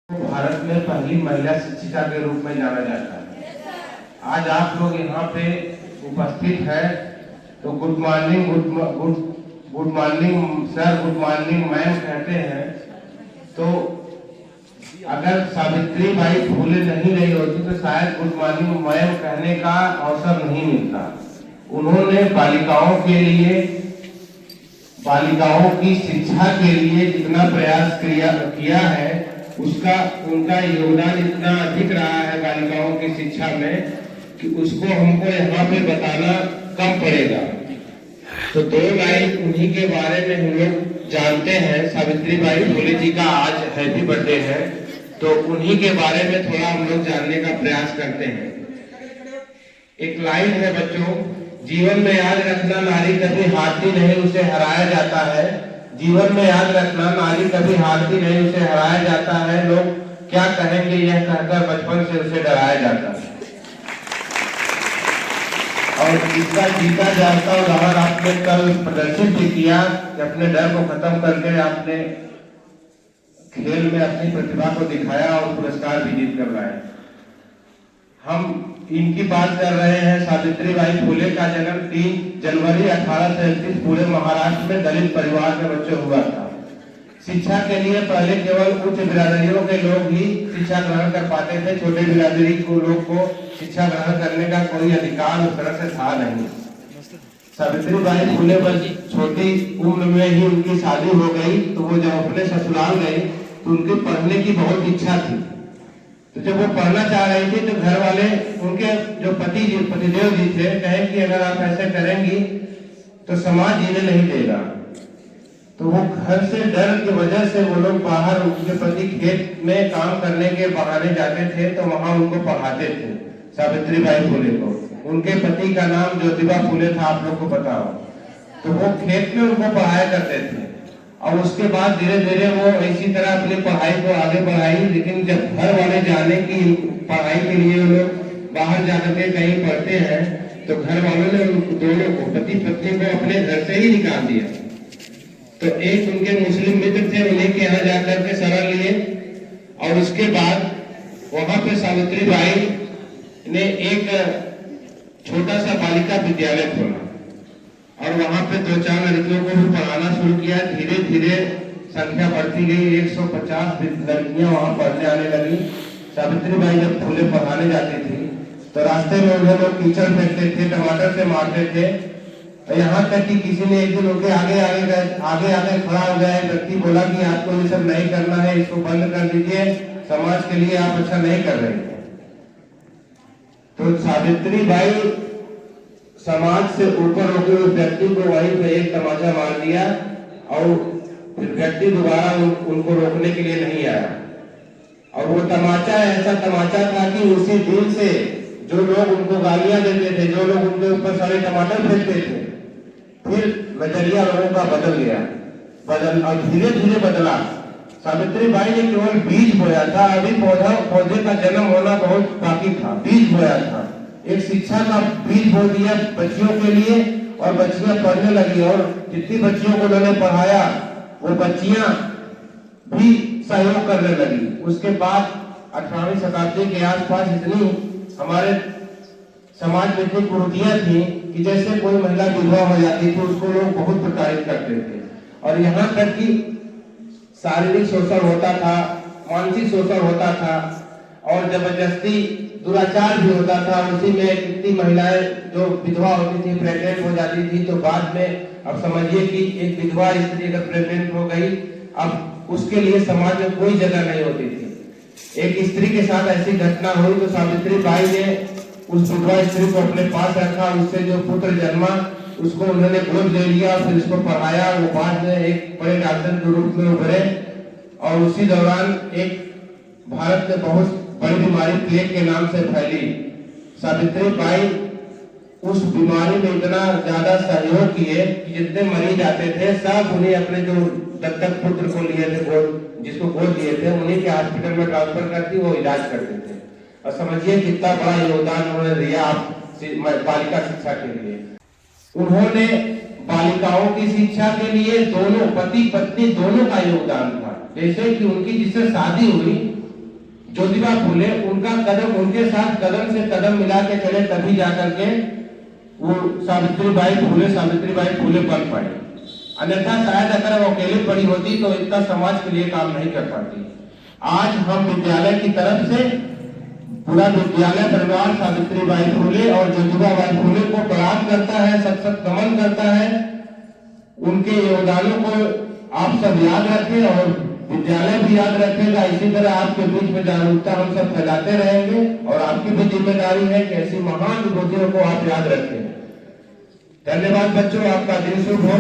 भारत में पहली महिला शिक्षिका के रूप में जाना जाता है। आज आप लोग यहाँ पे उपस्थित है तो good morning good morning sir, good morning ma'am कहते हैं। तो अगर सावित्री बाई फुले नहीं रही होती तो शायद गुड मॉर्निंग मैम कहने का अवसर नहीं मिलता। उन्होंने बालिकाओं की शिक्षा के लिए जितना प्रयास किया है उसका उनका योगदान इतना अधिक रहा है बालिकाओं की शिक्षा में कि उसको हमको यहाँ पे बताना कम पड़ेगा। तो दो लाइन उन्हीं के बारे में हम लोग जानते हैं। सावित्री बाई फुले जी का आज हैप्पी बर्थडे है, तो उन्हीं के बारे में थोड़ा हम लोग जानने का प्रयास करते हैं। एक लाइन है बच्चों, जीवन में याद रखना नारी कभी हारती नहीं, उसे हराया जाता है। जीवन में याद रखना नारी कभी हारती नहीं, उसे हराया जाता है। लोग क्या कहेंगे यह कहकर बचपन से उसे डराया जाता है। और इसका जीता जागता उदाहरण आपने कल प्रदर्शित भी किया कि अपने डर को खत्म करके आपने खेल में अपनी प्रतिभा को दिखाया और पुरस्कार भी जीत कर लाए। हम इनकी बात कर रहे हैं। सावित्री बाई फुले का जन्म 3 जनवरी 1837 पूरे महाराष्ट्र में दलित परिवार में बच्चे हुआ था। शिक्षा के लिए पहले केवल उच्च बिरादरियों के लोग ही शिक्षा ग्रहण कर पाते थे। छोटे बिरादरी को लोग को शिक्षा ग्रहण करने का कोई अधिकार उस तरह से था नहीं। सावित्री बाई फुले पर छोटी उम्र में ही उनकी शादी हो गई, तो वो जब अपने ससुराल गई तो उनकी पढ़ने की बहुत इच्छा थी। तो जब वो पढ़ना चाह रही थी तो घर वाले उनके जो पतिदेव जी थे कहे कि अगर आप ऐसे करेंगी तो समाज जीने नहीं देगा। तो वो घर से डर की वजह से वो लोग बाहर उनके पति खेत में काम करने के बहाने जाते थे, तो वहां उनको पढ़ाते थे सावित्री बाई फुले को। उनके पति का नाम ज्योतिबा फुले था, आप लोग को पता हो। तो वो खेत में उनको पढ़ाया करते थे और उसके बाद धीरे धीरे वो इसी तरह अपनी पढ़ाई को आगे बढ़ाई। लेकिन जब घर वाले जाने की पढ़ाई के लिए वो लोग बाहर जाकर के कहीं पढ़ते हैं तो घर वालों ने दोनों को, पति पत्नी को, अपने घर से ही निकाल दिया। तो एक उनके मुस्लिम मित्र थे, उन्हीं के यहाँ जाकर के शरण लिए और उसके बाद वहां पे सावित्री बाई ने एक छोटा सा बालिका विद्यालय खोला और वहां पे 2-4 लड़कियों को भी पढ़ाना शुरू किया। धीरे धीरे संख्या बढ़ती गई, 150 लड़कियां वहां पढ़ने आने लगी। सावित्री बाई जब फुले पढ़ाने जाती थी तो रास्ते में उन्हें लोग कीचड़ फेंकते थे, टमाटर से मारते थे। यहाँ तक कि किसी ने एक दिन उनके आगे खड़ा हो गया एक व्यक्ति, बोला कि आपको ये सब नहीं करना है, इसको बंद कर दीजिए, समाज के लिए आप अच्छा नहीं कर रहे हैं। तो सावित्री बाई समाज से ऊपर होकर उस व्यक्ति को वहीं पे एक तमाचा मार दिया और फिर व्यक्ति दोबारा उनको रोकने के लिए नहीं आया। और वो तमाचा ऐसा तमाचा था कि उसी दिन से जो लोग उनको गालियां देते थे, जो लोग उनके ऊपर सारे टमाटर फेंकते थे, फिर नजरिया लोगों का बदल गया और धीरे धीरे बदला। सावित्री बाई ने केवल बीज बोया था, अभी पौधे का जन्म होना बहुत बाकी था। बीज बोया था, एक शिक्षा का बीज बो दिया बच्चियों के लिए और बच्चियां पढ़ने लगी। और जितनी बच्चियों को उन्होंने पढ़ाया वो बच्चियां भी सहयोग करने लगी। उसके बाद 18वीं शताब्दी के आसपास इतनी हमारे समाज में इतनी कुरीतियां थी कि जैसे कोई महिला विधवा हो जाती थी उसको लोग बहुत प्रताड़ित करते थे। और यहाँ तक कि शारीरिक शोषण होता था, मानसिक शोषण होता था और जबरदस्ती दुराचार भी होता था। उसी में कितनी महिलाएं जो विधवा होती थी, प्रेग्नेंट हो जाती थी, तो बाद में अब समझिए कि एक विधवा स्त्री अगर प्रेग्नेंट हो गई, अब उसके लिए समाज में कोई जगह नहीं होती थी। एक स्त्री के साथ ऐसी घटना हुई तो सावित्री बाई ने उस विधवा स्त्री को अपने पास रखा, उससे जो पुत्र जन्मा उसको उन्होंने गोद ले लिया, फिर उसको पढ़ाया। वो बाद में एक बड़े डॉक्टर के रूप में उभरे और उसी दौरान एक भारत में बहुत बड़ी बीमारी प्लेग के नाम से फैली। सावित्री बाई उस बीमारी में इतना ज्यादा सहयोग किए कि जितने मरीज आते थे सब उन्हें अपने जो दत्तक पुत्र को लिए थे, जिसको गोद लिए थे, उन्हीं के हॉस्पिटल में ट्रांसफर करती वो इलाज करते थे। और समझिए कितना बड़ा योगदान उन्होंने दिया बालिका शिक्षा के लिए। उन्होंने बालिकाओं की शिक्षा के लिए दोनों पति पत्नी दोनों का योगदान था। जैसे कि उनकी जिससे शादी हुई ज्योतिबा फूले, उनका कदम, उनके साथ कदम से कदम मिला के चले, तभी जाकर के वो सावित्रीबाई फूले बन पाए। अन्यथा शायद अगर वो अकेले पड़ी होती तो इतना समाज के लिए काम नहीं कर पाती। आज हम विद्यालय की तरफ से पूरा विद्यालय परिवार सावित्रीबाई फूले और ज्योतिबाबाई फूले को प्रणाम करता है, सत नमन करता है। उनके योगदानों को आप सब याद रखें और विद्यालय भी याद रखेगा। इसी तरह आपके बीच में जागरूकता हम सब फैलाते रहेंगे और आपकी भी जिम्मेदारी है कि ऐसी महान विभूतियों को आप याद रखें। धन्यवाद बच्चों, आपका दिन शुभ हो।